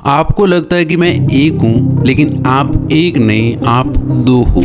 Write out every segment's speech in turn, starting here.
आपको लगता है कि मैं एक हूँ, लेकिन आप एक नहीं, आप दो हो।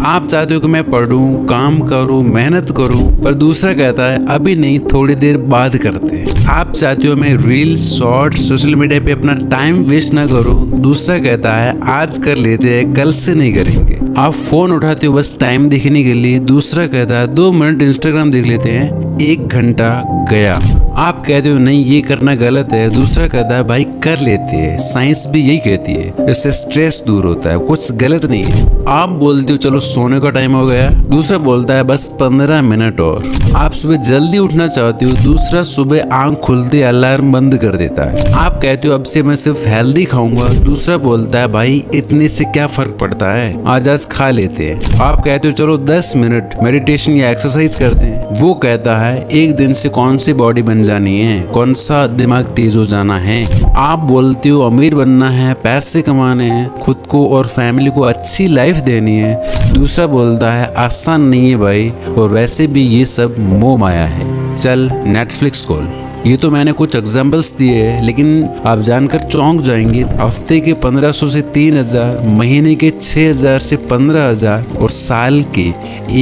आप चाहते हो कि मैं पढ़ूं, काम करूं, मेहनत करूं, पर दूसरा कहता है अभी नहीं, थोड़ी देर बाद करते हैं। आप चाहते हो मैं रील्स, शॉर्ट्स, सोशल मीडिया पे अपना टाइम वेस्ट ना करूं, दूसरा कहता है आज कर लेते हैं, कल से नहीं करेंगे। आप फोन उठाते हो बस टाइम देखने के लिए, दूसरा कहता है 2 मिनट इंस्टाग्राम देख लेते हैं, 1 घंटा गया। आप कहते हो नहीं ये करना गलत है, दूसरा कहता है भाई कर लेते हैं, साइंस भी यही कहती है, इससे स्ट्रेस दूर होता है, कुछ गलत नहीं है। आप बोलते हो चलो सोने का टाइम हो गया, दूसरा बोलता है बस 15 मिनट और। आप सुबह जल्दी उठना चाहते हो, दूसरा सुबह आंख खुलते अलार्म बंद कर देता है। आप कहते हो अब से मैं सिर्फ हेल्दी खाऊंगा, दूसरा बोलता है भाई इतने से क्या फर्क पड़ता है, आज खा लेते हैं। आप कहते हो चलो 10 मिनट मेडिटेशन या एक्सरसाइज करते हैं, वो कहता है एक दिन से कौन सी बॉडी बन जानी है, कौन सा दिमाग तेज हो जाना है। आप बोलते हो अमीर बनना है, पैसे कमाने हैं, खुद को और फैमिली को अच्छी लाइफ देनी है, दूसरा बोलता है आसान नहीं है भाई, और वैसे भी ये सब मोह माया है, चल नेटफ्लिक्स खोल। ये तो मैंने कुछ एग्जाम्पल्स दिए हैं, लेकिन आप जानकर चौंक जाएंगे। हफ्ते के 1500 से 3000, महीने के 6000 से 15000 और साल के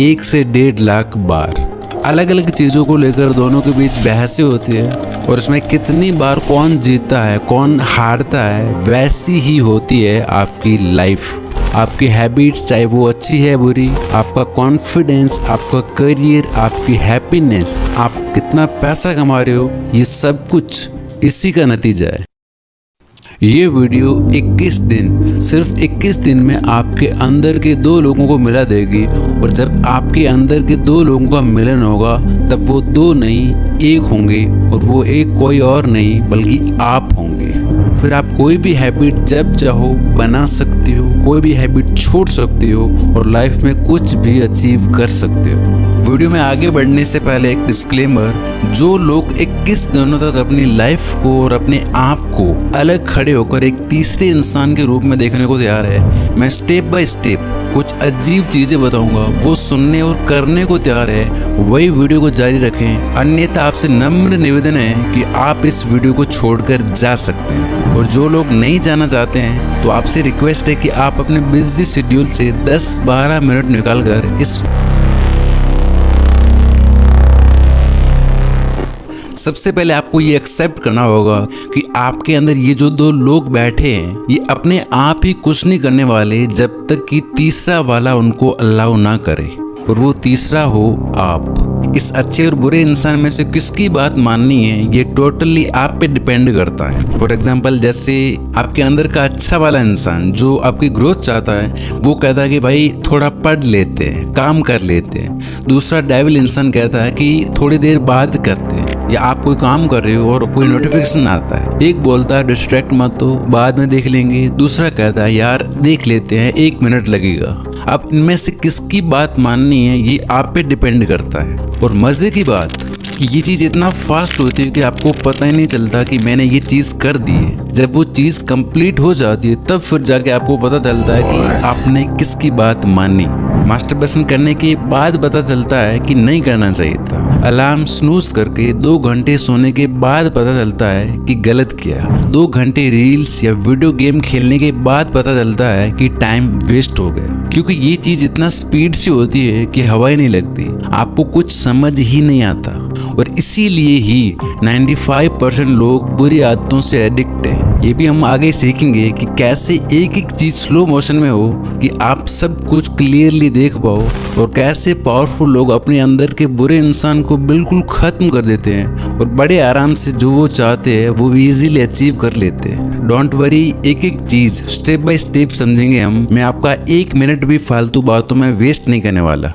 1 से 1.5 लाख बार। अलग अलग चीज़ों को लेकर दोनों के बीच बहसें होती है, और इसमें कितनी बार कौन जीतता है कौन हारता है, वैसी ही होती है आपकी लाइफ। आपकी हैबिट्स चाहे वो अच्छी है बुरी, आपका कॉन्फिडेंस, आपका करियर, आपकी हैप्पीनेस, आप कितना पैसा कमा रहे हो, ये सब कुछ इसी का नतीजा है। ये वीडियो 21 दिन, सिर्फ 21 दिन में आपके अंदर के 2 लोगों को मिला देगी, और जब आपके अंदर के 2 लोगों का मिलन होगा तब वो 2 नहीं 1 होंगे, और वो एक कोई और नहीं बल्कि आप होंगे। फिर आप कोई भी हैबिट जब चाहो बना सकते हो, कोई भी हैबिट छोड़ सकते हो, और लाइफ में कुछ भी अचीव कर सकते हो। वीडियो में आगे बढ़ने से पहले एक डिस्क्लेमर, जो लोग 21 दिनों तक अपनी लाइफ को और अपने आप को अलग खड़े होकर एक तीसरे इंसान के रूप में देखने को तैयार है, मैं स्टेप बाय स्टेप कुछ अजीब चीजें बताऊंगा, वो सुनने और करने को तैयार है वही वीडियो को जारी रखें, अन्यथा आपसे नम्र निवेदन है कि आप इस वीडियो को छोड़कर जा सकते हैं। और जो लोग नहीं जाना चाहते हैं तो आपसे रिक्वेस्ट है कि आप अपने बिजी शेड्यूल से 10-12 मिनट निकालकर इस सबसे पहले आपको ये एक्सेप्ट करना होगा कि आपके अंदर ये जो 2 लोग बैठे हैं, ये अपने आप ही कुछ नहीं करने वाले जब तक कि तीसरा वाला उनको अलाउ ना करे, और वो तीसरा हो आप। इस अच्छे और बुरे इंसान में से किसकी बात माननी है ये टोटली आप पे डिपेंड करता है। फॉर एग्जांपल, जैसे आपके अंदर का अच्छा वाला इंसान जो आपकी ग्रोथ चाहता है, वो कहता है कि भाई थोड़ा पढ़ लेते हैं, काम कर लेते हैं। दूसरा डेविल इंसान कहता है कि थोड़ी देर बाद करते हैं, या आप कोई काम कर रहे हो और कोई नोटिफिकेशन आता है, एक बोलता है डिस्ट्रैक्ट मत हो, बाद में देख लेंगे, दूसरा कहता है यार देख लेते हैं, 1 मिनट लगेगा। अब इनमें से किसकी बात माननी है ये आप पे डिपेंड करता है। और मज़े की बात कि ये चीज़ इतना फास्ट होती है कि आपको पता ही नहीं चलता कि मैंने ये चीज़ कर दी है। जब वो चीज़ कंप्लीट हो जाती है तब फिर जाके आपको पता चलता है कि आपने किसकी बात मानी। मास्टरबेशन करने के बाद पता चलता है कि नहीं करना चाहिए था। अलार्म स्नूज करके 2 घंटे सोने के बाद पता चलता है कि गलत किया। 2 घंटे रील्स या वीडियो गेम खेलने के बाद पता चलता है कि टाइम वेस्ट हो गया, क्योंकि ये चीज़ इतना स्पीड से होती है कि हवा ही नहीं लगती, आपको कुछ समझ ही नहीं आता। और इसीलिए ही 95% लोग बुरी आदतों से एडिक्ट हैं। ये भी हम आगे सीखेंगे कि कैसे एक एक चीज़ स्लो मोशन में हो कि आप सब कुछ क्लियरली देख पाओ, और कैसे पावरफुल लोग अपने अंदर के बुरे इंसान को बिल्कुल ख़त्म कर देते हैं और बड़े आराम से जो वो चाहते हैं वो इजीली अचीव कर लेते हैं। डोंट वरी, एक एक चीज़ स्टेप बाय स्टेप समझेंगे हम। मैं आपका 1 मिनट भी फालतू बातों में वेस्ट नहीं करने वाला।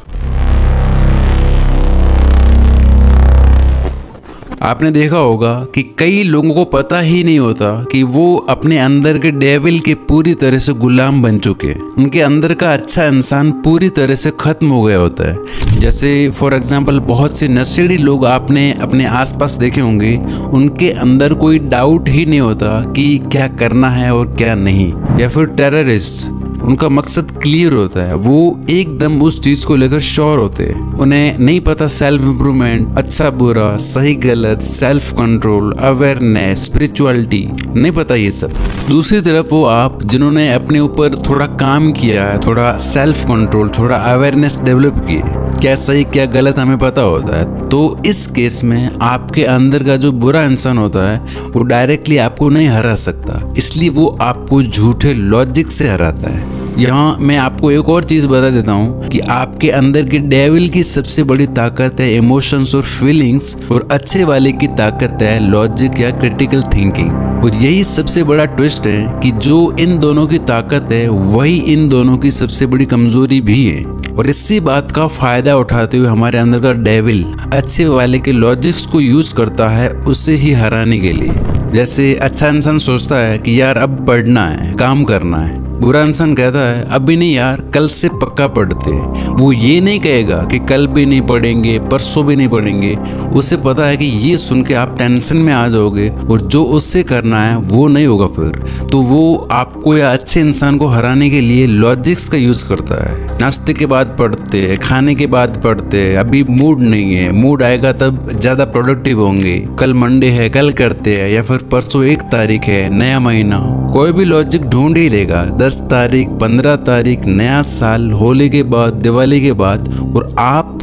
आपने देखा होगा कि कई लोगों को पता ही नहीं होता कि वो अपने अंदर के डेविल के पूरी तरह से गुलाम बन चुके हैं। उनके अंदर का अच्छा इंसान पूरी तरह से खत्म हो गया होता है। जैसे फॉर एग्जांपल, बहुत से नशेड़ी लोग आपने अपने आसपास देखे होंगे, उनके अंदर कोई डाउट ही नहीं होता कि क्या करना है और क्या नहीं। या फिर टेररिस्ट, उनका मकसद क्लियर होता है, वो एकदम उस चीज को लेकर श्योर होते हैं। उन्हें नहीं पता सेल्फ इम्प्रूवमेंट, अच्छा बुरा, सही गलत, सेल्फ कंट्रोल, अवेयरनेस, स्पिरिचुअलिटी, नहीं पता ये सब। दूसरी तरफ वो आप जिन्होंने अपने ऊपर थोड़ा काम किया है, थोड़ा सेल्फ कंट्रोल, थोड़ा अवेयरनेस डेवलप की है, क्या सही क्या गलत हमें पता होता है, तो इस केस में आपके अंदर का जो बुरा इंसान होता है वो डायरेक्टली आपको नहीं हरा सकता, इसलिए वो आपको झूठे लॉजिक से हराता है। यहाँ मैं आपको एक और चीज़ बता देता हूँ कि आपके अंदर के डेविल की सबसे बड़ी ताकत है इमोशंस और फीलिंग्स, और अच्छे वाले की ताकत है लॉजिक या क्रिटिकल थिंकिंग। और यही सबसे बड़ा ट्विस्ट है कि जो इन दोनों की ताकत है वही इन दोनों की सबसे बड़ी कमजोरी भी है। और इसी बात का फायदा उठाते हुए हमारे अंदर का डेविल अच्छे वाले के लॉजिक्स को यूज करता है उसे ही हराने के लिए। जैसे अच्छा इंसान सोचता है कि यार अब पढ़ना है, काम करना है, बुरा इंसान कहता है अभी नहीं यार, कल से पक्का पढ़ते। वो ये नहीं कहेगा कि कल भी नहीं पढ़ेंगे, परसों भी नहीं पढ़ेंगे। उसे पता है कि ये सुन के आप टेंशन में आ जाओगे और जो उससे करना है वो नहीं होगा फिर। तो वो आपको या अच्छे इंसान को हराने के लिए लॉजिक्स का यूज करता है। नाश्ते के बाद पढ़ते हैं, खाने के बाद पढ़ते हैं, अभी मूड नहीं है, मूड आएगा तब ज़्यादा प्रोडक्टिव होंगे, कल मंडे है कल करते हैं, या फिर परसों 1 तारीख है, नया महीना, कोई भी लॉजिक ढूंढ ही लेगा। 10 तारीख, 15 तारीख, नया साल, होली के बाद, दिवाली के बाद, और आप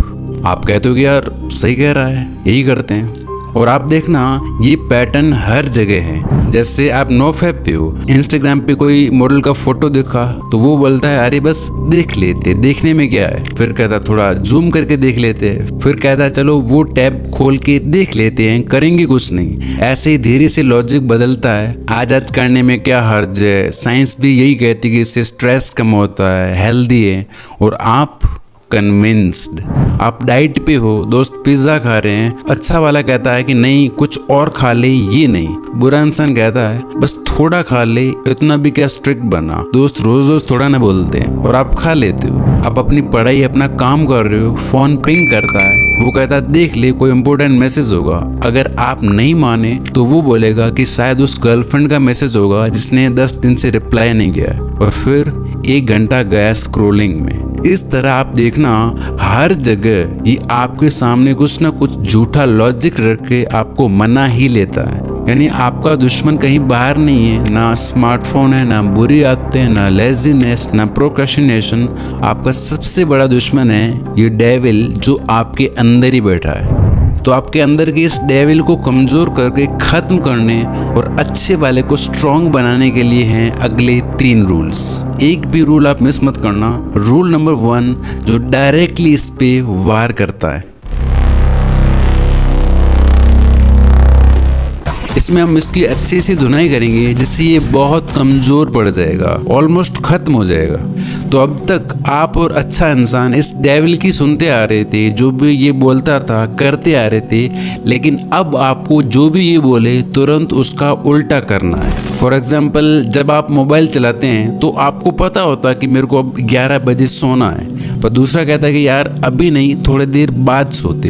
कहते हो कि यार सही कह रहा है, यही करते हैं। और आप देखना ये पैटर्न हर जगह है। जैसे आप नोफैप पे हो, इंस्टाग्राम पे कोई मॉडल का फोटो देखा तो वो बोलता है अरे बस देख लेते, देखने में क्या है, फिर कहता थोड़ा जूम करके देख लेते हैं, फिर कहता चलो वो टैब खोल के देख लेते हैं, करेंगे कुछ नहीं। ऐसे ही धीरे से लॉजिक बदलता है। आज करने में क्या हर्ज है, साइंस भी यही कहती है कि इससे स्ट्रेस कम होता है, हेल्दी है। और आप कन्विंस्ड, आप डाइट पे हो, दोस्त पिज्जा खा रहे हैं, अच्छा वाला कहता है कि नहीं कुछ और खा ले, ये नहीं। बुरा इंसान कहता है बस थोड़ा खा ले, इतना भी क्या स्ट्रिक्ट बना, दोस्त रोज रोज थोड़ा ना बोलते हैं, और आप खा लेते हो। आप अपनी पढ़ाई अपना काम कर रहे हो, फोन पिंग करता है, वो कहता है देख ले कोई इंपॉर्टेंट मैसेज होगा। अगर आप नहीं माने तो वो बोलेगा कि शायद उस गर्लफ्रेंड का मैसेज होगा जिसने 10 दिन से रिप्लाई नहीं किया, और फिर 1 घंटा गया स्क्रोलिंग में। इस तरह आप देखना हर जगह ये आपके सामने कुछ ना कुछ झूठा लॉजिक रख के आपको मना ही लेता है। यानी आपका दुश्मन कहीं बाहर नहीं है, ना स्मार्टफोन है, ना बुरी आदतें, ना लेजीनेस, ना प्रोक्रेस्टिनेशन। आपका सबसे बड़ा दुश्मन है ये डेविल जो आपके अंदर ही बैठा है। तो आपके अंदर के इस डेविल को कमज़ोर करके ख़त्म करने और अच्छे वाले को स्ट्रॉन्ग बनाने के लिए हैं अगले 3 रूल्स। एक भी रूल आप मिस मत करना। रूल नंबर 1 जो डायरेक्टली इस पे वार करता है। इसमें हम इसकी अच्छी सी धुनाई करेंगे जिससे ये बहुत कमज़ोर पड़ जाएगा, ऑलमोस्ट ख़त्म हो जाएगा। तो अब तक आप और अच्छा इंसान इस डेविल की सुनते आ रहे थे, जो भी ये बोलता था करते आ रहे थे, लेकिन अब आपको जो भी ये बोले तुरंत उसका उल्टा करना है। फॉर एग्जाम्पल जब आप मोबाइल चलाते हैं तो आपको पता होता है कि मेरे को अब 11 बजे सोना है, पर दूसरा कहता है कि यार अभी नहीं, थोड़ी देर बाद सोते।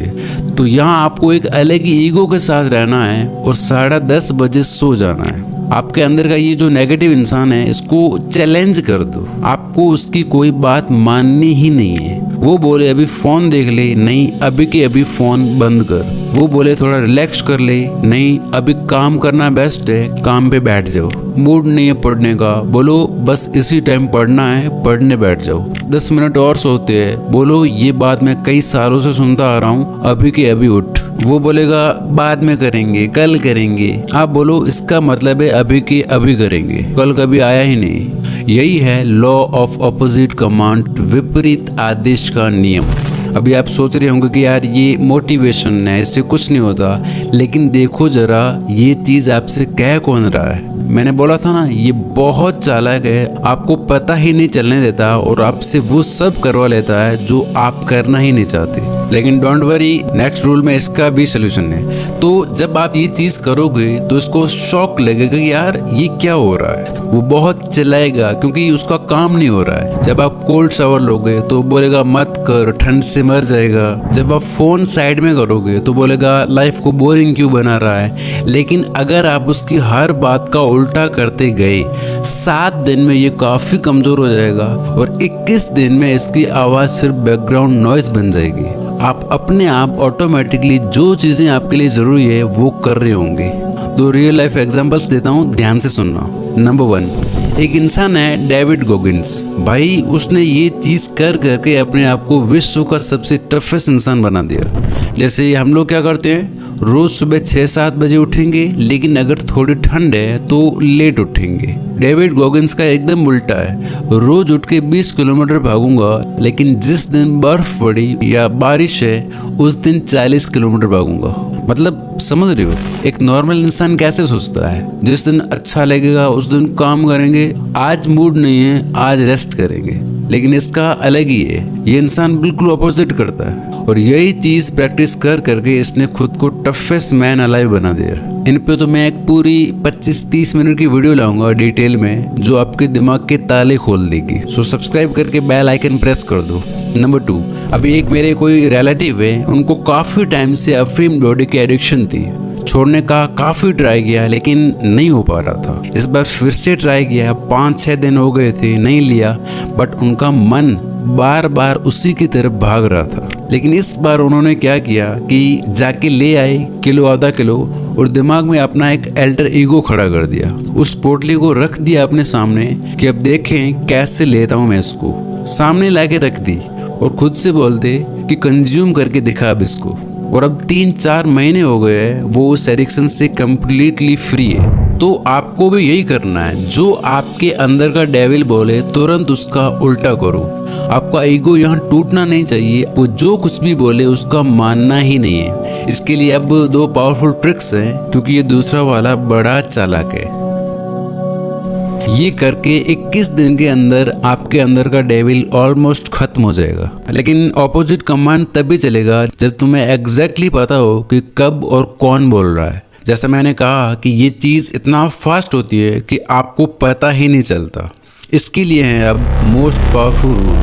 तो यहाँ आपको एक अलग ही ईगो के साथ रहना है और 10:30 बजे सो जाना है। आपके अंदर का ये जो नेगेटिव इंसान है इसको चैलेंज कर दो, आपको उसकी कोई बात माननी ही नहीं है। वो बोले अभी फ़ोन देख ले, नहीं अभी के अभी फ़ोन बंद कर। वो बोले थोड़ा रिलैक्स कर ले, नहीं अभी काम करना बेस्ट है, काम पे बैठ जाओ। मूड नहीं है पढ़ने का, बोलो बस इसी टाइम पढ़ना है, पढ़ने बैठ जाओ। 10 मिनट और सोते हैं, बोलो ये बात मैं कई सालों से सुनता आ रहा हूँ, अभी के अभी उठ। वो बोलेगा बाद में करेंगे, कल करेंगे। आप बोलो इसका मतलब है अभी के अभी करेंगे, कल कभी आया ही नहीं। यही है लॉ ऑफ ऑपोजिट कमांड, विपरीत आदेश का नियम। अभी आप सोच रहे होंगे कि यार ये मोटिवेशन है, इससे कुछ नहीं होता, लेकिन देखो जरा ये चीज़ आपसे कह कौन रहा है। मैंने बोला था ना ये बहुत चालाक है, आपको पता ही नहीं चलने देता और आपसे वो सब करवा लेता है जो आप करना ही नहीं चाहते। लेकिन डोंट वरी, नेक्स्ट रूल में इसका भी सोल्यूशन है। तो जब आप ये चीज़ करोगे तो इसको शॉक लगेगा कि यार ये क्या हो रहा है। वो बहुत चिल्लाएगा क्योंकि उसका काम नहीं हो रहा है। जब आप कोल्ड शावर लोगे तो बोलेगा मत कर, ठंड से मर जाएगा। जब आप फ़ोन साइड में करोगे तो बोलेगा लाइफ को बोरिंग क्यों बना रहा है। लेकिन अगर आप उसकी हर बात का उल्टा करते गए 7 दिन में ये काफ़ी कमज़ोर हो जाएगा और 21 दिन में इसकी आवाज़ सिर्फ बैकग्राउंड नॉइज़ बन जाएगी। आप अपने आप ऑटोमेटिकली जो चीज़ें आपके लिए ज़रूरी है वो कर रहे होंगे। 2 रियल लाइफ एग्जांपल्स देता हूँ, ध्यान से सुनना। नंबर 1, एक इंसान है डेविड गॉगिंस। भाई उसने ये चीज़ कर करके अपने आप को विश्व का सबसे टफेस्ट इंसान बना दिया। जैसे हम लोग क्या करते हैं, रोज़ सुबह 6-7 बजे उठेंगे, लेकिन अगर थोड़ी ठंड है तो लेट उठेंगे। डेविड गॉगिंस का एकदम उल्टा है, रोज़ उठ के 20 किलोमीटर भागूंगा, लेकिन जिस दिन बर्फ़ पड़ी या बारिश है उस दिन 40 किलोमीटर भागूंगा। मतलब समझ रहे हो, एक नॉर्मल इंसान कैसे सोचता है, जिस दिन अच्छा लगेगा उस दिन काम करेंगे, आज मूड नहीं है आज रेस्ट करेंगे। लेकिन इसका अलग ही है, ये इंसान बिल्कुल अपोजिट करता है और यही चीज़ प्रैक्टिस कर करके इसने खुद को टफेस्ट मैन अलाइव बना दिया। इन पे तो मैं एक पूरी 25-30 मिनट की वीडियो लाऊंगा डिटेल में, जो आपके दिमाग के ताले खोल देगी। सो सब्सक्राइब करके बेल आइकन प्रेस कर दो। नंबर 2, अभी एक मेरे कोई रिलेटिव है, उनको काफ़ी टाइम से अफीम डोडे की एडिक्शन थी। छोड़ने का काफ़ी ट्राई किया लेकिन नहीं हो पा रहा था। इस बार फिर से ट्राई किया, 5-6 दिन हो गए थे, नहीं लिया, बट उनका मन बार बार उसी की तरफ भाग रहा था। लेकिन इस बार उन्होंने क्या किया कि जाके ले आए किलो आधा किलो और दिमाग में अपना एक अल्टर ईगो खड़ा कर दिया। उस पोटली को रख दिया अपने सामने कि अब देखें कैसे लेता हूँ मैं इसको। सामने लाके रख दी और खुद से बोलते कि कंज्यूम करके दिखा अब इसको। और अब 3-4 महीने हो गए हैं वो उस एडिक्शन से कम्प्लीटली फ्री है। तो आपको भी यही करना है, जो आपके अंदर का डेविल बोले तुरंत उसका उल्टा करो। आपका ईगो यहाँ टूटना नहीं चाहिए, वो जो कुछ भी बोले उसका मानना ही नहीं है। इसके लिए अब 2 पावरफुल ट्रिक्स हैं, क्योंकि ये दूसरा वाला बड़ा चालाक है। ये करके 21 दिन के अंदर आपके अंदर का डेविल ऑलमोस्ट खत्म हो जाएगा। लेकिन ऑपोजिट कमांड तभी चलेगा जब तुम्हें एग्जैक्टली पता हो कि कब और कौन बोल रहा है। जैसा मैंने कहा कि ये चीज़ इतना फास्ट होती है कि आपको पता ही नहीं चलता। इसके लिए है अब मोस्ट पावरफुल रूल।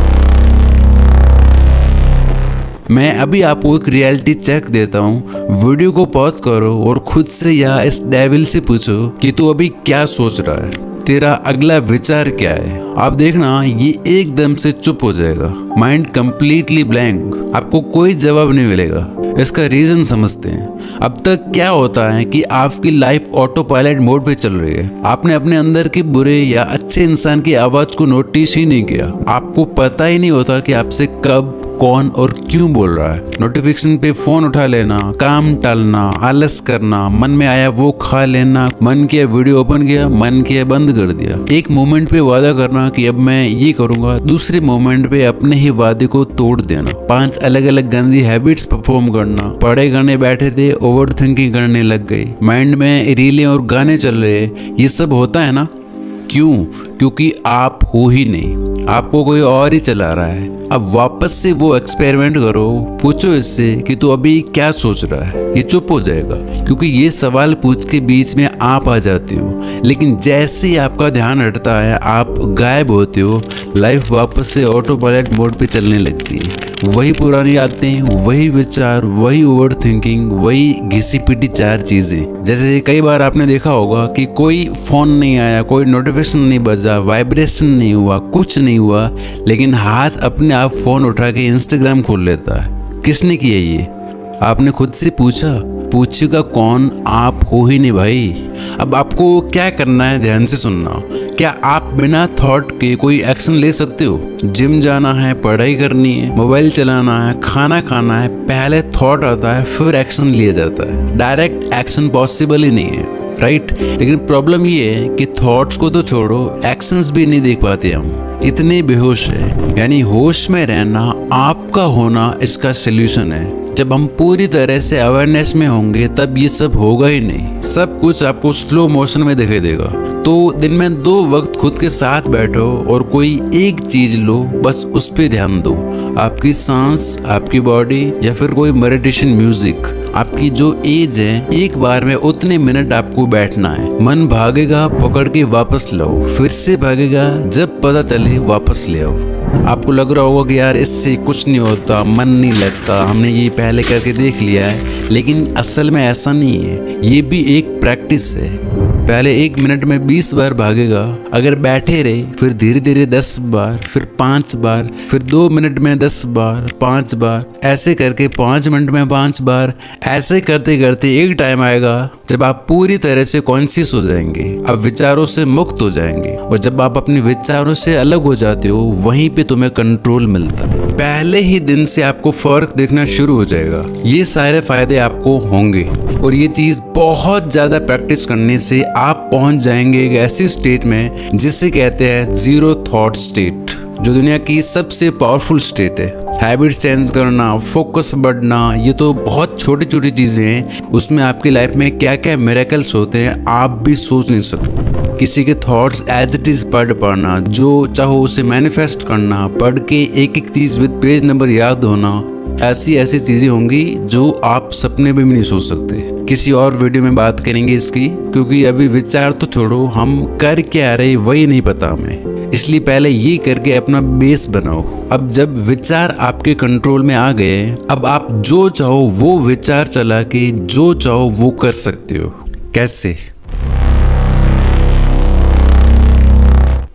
मैं अभी आपको एक रियलिटी चेक देता हूँ, वीडियो को पॉज करो और खुद से या इस डेविल से पूछो कि तू अभी क्या सोच रहा है, तेरा अगला विचार क्या है। आप देखना ये एकदम से चुप हो जाएगा, माइंड कंप्लीटली ब्लैंक, आपको कोई जवाब नहीं मिलेगा। इसका रीजन समझते हैं। अब तक क्या होता है कि आपकी लाइफ ऑटो पायलट मोड पे चल रही है, आपने अपने अंदर के बुरे या अच्छे इंसान की आवाज को नोटिस ही नहीं किया। आपको पता ही नहीं होता कि आपसे कब कौन और क्यों बोल रहा है। नोटिफिकेशन पे फोन उठा लेना, काम टालना, आलस करना, मन में आया वो खा लेना, मन किया वीडियो ओपन किया, मन किया बंद कर दिया। एक मोमेंट पे वादा करना कि अब मैं ये करूंगा, दूसरे मोमेंट पे अपने ही वादे को तोड़ देना। 5 अलग अलग गंदी हैबिट्स परफॉर्म करना। पढ़ाई करने बैठे थे, ओवर थिंकिंग करने लग गई, माइंड में रीलें और गाने चल रहे। ये सब होता है ना, क्यों? क्योंकि आप हो ही नहीं, आपको कोई और ही चला रहा है। अब वापस से वो एक्सपेरिमेंट करो, पूछो इससे कि तू अभी क्या सोच रहा है। ये चुप हो जाएगा, क्योंकि ये सवाल पूछ के बीच में आप आ जाते हो। लेकिन जैसे ही आपका ध्यान हटता है, आप गायब होते हो, लाइफ वापस से ऑटो पायलट मोड पे चलने लगती है। वही पुरानी आदतें, वही विचार, वही ओवर थिंकिंग, वही घिसी पिटी 4 चीज़ें। जैसे कई बार आपने देखा होगा कि कोई फ़ोन नहीं आया, कोई नोटिफिकेशन नहीं बजा, वाइब्रेशन नहीं हुआ, कुछ नहीं हुआ, लेकिन हाथ अपने आप फ़ोन उठा के इंस्टाग्राम खोल लेता है। किसने किया ये? आपने खुद से पूछेगा कौन? आप हो ही नहीं भाई। अब आपको क्या करना है, ध्यान से सुनना। क्या आप बिना थॉट के कोई एक्शन ले सकते हो? जिम जाना है, पढ़ाई करनी है, मोबाइल चलाना है, खाना खाना है, पहले थॉट आता है फिर एक्शन लिया जाता है। डायरेक्ट एक्शन पॉसिबल ही नहीं है, राइट? लेकिन प्रॉब्लम ये है कि थॉट्स को तो छोड़ो, एक्शंस भी नहीं देख पाते हम, इतने बेहोश है। यानी होश में रहना, आपका होना इसका सल्यूशन है। जब हम पूरी तरह से अवेयरनेस में होंगे तब ये सब होगा ही नहीं, सब कुछ आपको स्लो मोशन में दिखाई देगा। तो दिन में 2 वक्त खुद के साथ बैठो और कोई एक चीज लो, बस उस पे ध्यान दो। आपकी सांस, आपकी बॉडी, या फिर कोई मेडिटेशन म्यूजिक। आपकी जो एज है, एक बार में उतने मिनट आपको बैठना है। मन भागेगा, पकड़ के वापस लाओ, फिर से भागेगा, जब पता चले वापस ले आओ। आपको लग रहा होगा कि यार इससे कुछ नहीं होता, मन नहीं लगता, हमने ये पहले करके देख लिया है, लेकिन असल में ऐसा नहीं है। ये भी एक प्रैक्टिस है। पहले 1 मिनट में 20 बार भागेगा। अगर बैठे रहे फिर धीरे धीरे 10 बार, फिर 5 बार, फिर 2 मिनट में 10 बार, 5 बार, ऐसे करके 5 मिनट में 5 बार। ऐसे करते करते एक टाइम आएगा जब आप पूरी तरह से कॉन्शियस हो जाएंगे, आप विचारों से मुक्त हो जाएंगे। और जब आप अपने विचारों से अलग हो जाते हो, वहीं पे तुम्हें कंट्रोल मिलता है। पहले ही दिन से आपको फर्क देखना शुरू हो जाएगा। ये सारे फायदे आपको होंगे और ये चीज बहुत ज्यादा प्रैक्टिस करने से आप पहुंच जाएंगे एक ऐसी स्टेट में जिसे कहते हैं जीरो थॉट स्टेट, जो दुनिया की सबसे पावरफुल स्टेट है। हैबिट्स चेंज करना, फोकस बढ़ना, ये तो बहुत छोटी छोटी चीजें हैं। उसमें आपकी लाइफ में क्या क्या मिरेकल्स होते हैं आप भी सोच नहीं सकते। किसी के थॉट्स एज इट इज पढ़ पाना, जो चाहो उसे मैनिफेस्ट करना, पढ़ के एक एक चीज विद पेज नंबर याद होना, ऐसी ऐसी चीजें होंगी जो आप सपने में भी नहीं सोच सकते। किसी और वीडियो में बात करेंगे इसकी, क्योंकि अभी विचार तो छोड़ो, हम कर क्या रहे वही नहीं पता हमें। इसलिए पहले ये करके अपना बेस बनाओ। अब जब विचार आपके कंट्रोल में आ गए, अब आप जो चाहो वो विचार चला के जो चाहो वो कर सकते हो। कैसे?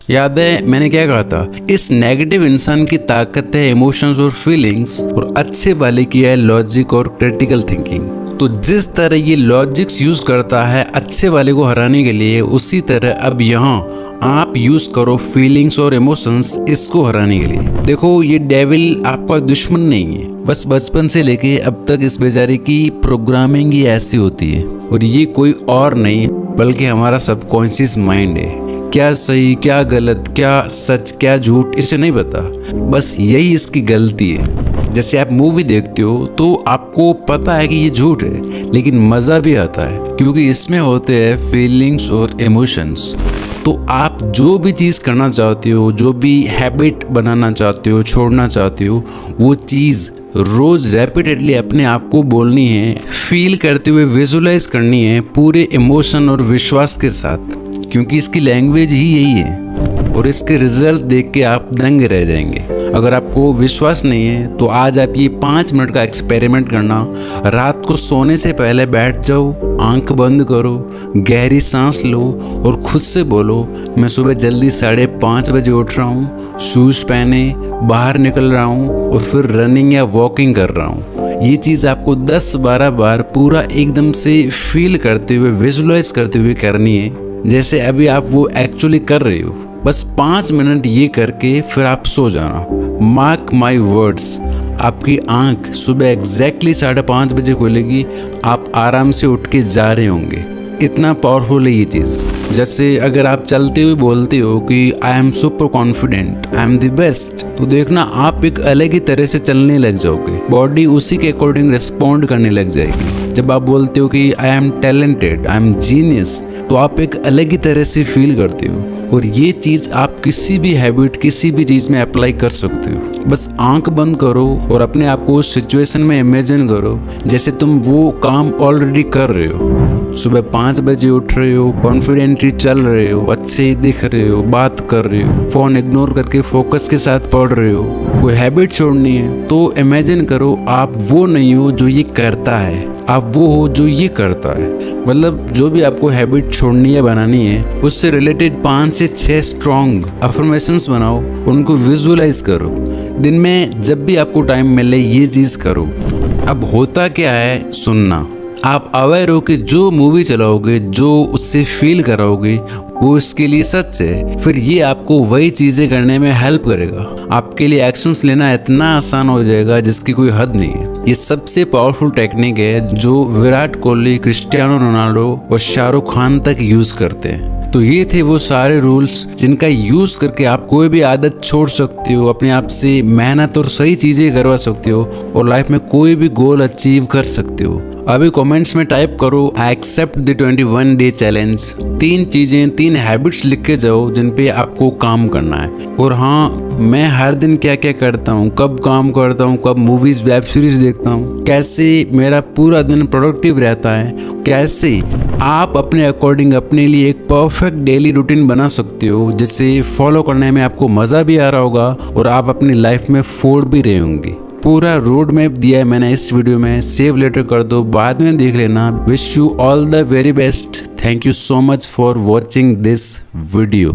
याद है मैंने क्या कहा था? इस नेगेटिव इंसान की ताकत है इमोशंस और फीलिंग्स, और अच्छे वाले की है लॉजिक और क्रिटिकल थिंकिंग। तो जिस तरह ये लॉजिक्स यूज करता है अच्छे वाले को हराने के लिए, उसी तरह अब यहाँ आप यूज करो फीलिंग्स और इमोशंस इसको हराने के लिए। देखो, ये डेविल आपका दुश्मन नहीं है, बस बचपन से लेके अब तक इस बेचारे की प्रोग्रामिंग ही ऐसी होती है। और ये कोई और नहीं बल्कि हमारा सबकॉन्शियस माइंड है। क्या सही, क्या गलत, क्या सच, क्या झूठ, इसे नहीं पता, बस यही इसकी गलती है। जैसे आप मूवी देखते हो तो आपको पता है कि ये झूठ है, लेकिन मज़ा भी आता है क्योंकि इसमें होते हैं फीलिंग्स और इमोशंस। तो आप जो भी चीज़ करना चाहते हो, जो भी हैबिट बनाना चाहते हो, छोड़ना चाहते हो, वो चीज़ रोज़ रेपिटेडली अपने आप को बोलनी है, फील करते हुए विजुलाइज करनी है पूरे इमोशन और विश्वास के साथ, क्योंकि इसकी लैंग्वेज ही यही है। और इसके रिजल्ट देख के आप दंग रह जाएंगे। अगर आपको विश्वास नहीं है तो आज आप ये 5 मिनट का एक्सपेरिमेंट करना। रात को सोने से पहले बैठ जाओ, आंख बंद करो, गहरी सांस लो और खुद से बोलो, मैं सुबह जल्दी 5:30 बजे उठ रहा हूँ, शूज़ पहने बाहर निकल रहा हूँ और फिर रनिंग या वॉकिंग कर रहा हूँ। ये चीज़ आपको 10-12 बार पूरा एकदम से फील करते हुए, विजुलाइज करते हुए करनी है, जैसे अभी आप वो एक्चुअली कर रहे हो। बस 5 मिनट ये करके फिर आप सो जाना। मार्क माई वर्ड्स, आपकी आंख सुबह एग्जैक्टली 5:30 बजे खुलेगी, आप आराम से उठ के जा रहे होंगे। इतना पावरफुल है ये चीज़। जैसे अगर आप चलते हुए बोलते हो कि I am super confident, I am the best, तो देखना आप एक अलग ही तरह से चलने लग जाओगे, बॉडी उसी के अकॉर्डिंग रिस्पॉन्ड करने लग जाएगी। जब आप बोलते हो कि I am talented, I am genius, तो आप एक अलग ही तरह से फील करते हो। और ये चीज़ आप किसी भी हैबिट, किसी भी चीज़ में अप्लाई कर सकते हो। बस आंख बंद करो और अपने आप को उस सिचुएशन में इमेजिन करो जैसे तुम वो काम ऑलरेडी कर रहे हो। सुबह 5 बजे उठ रहे हो, कॉन्फिडेंटली चल रहे हो, अच्छे दिख रहे हो, बात कर रहे हो, फ़ोन इग्नोर करके फोकस के साथ पढ़ रहे हो। कोई हैबिट छोड़नी है तो इमेजिन करो आप वो नहीं हो जो ये करता है, आप वो हो जो ये करता है। मतलब जो भी आपको हैबिट छोड़नी है, बनानी है, उससे रिलेटेड 5 से 6 स्ट्रॉन्ग अफर्मेशंस बनाओ, उनको विजुअलाइज करो। दिन में जब भी आपको टाइम मिले ये चीज़ करो। अब होता क्या है, सुनना। आप अवेयर हो कि जो मूवी चलाओगे, जो उससे फील कराओगे, वो इसके लिए सच है। फिर ये आपको वही चीज़ें करने में हेल्प करेगा। आपके लिए एक्शंस लेना इतना आसान हो जाएगा जिसकी कोई हद नहीं है। ये सबसे पावरफुल टेक्निक है जो विराट कोहली, क्रिस्टियानो रोनाल्डो और शाहरुख खान तक यूज़ करते हैं। तो ये थे वो सारे रूल्स जिनका यूज़ करके आप कोई भी आदत छोड़ सकते हो, अपने आप से मेहनत और सही चीज़ें करवा सकते हो और लाइफ में कोई भी गोल अचीव कर सकते हो। अभी कमेंट्स में टाइप करो I accept the 21 day challenge. 3 चीज़ें, 3 हैबिट्स लिख के जाओ जिन पे आपको काम करना है। और हाँ, मैं हर दिन क्या क्या करता हूँ, कब काम करता हूँ, कब मूवीज़ वेब सीरीज़ देखता हूँ, कैसे मेरा पूरा दिन प्रोडक्टिव रहता है, कैसे आप अपने अकॉर्डिंग अपने लिए एक परफेक्ट डेली रूटीन बना सकते हो जिसे फॉलो करने में आपको मज़ा भी आ रहा होगा और आप अपनी लाइफ में फोड़ भी रहे होंगे। पूरा रोड मैप दिया है मैंने इस वीडियो में, सेव लेटर कर दो, बाद में देख लेना। Wish you all the very best. Thank you so much for watching this video.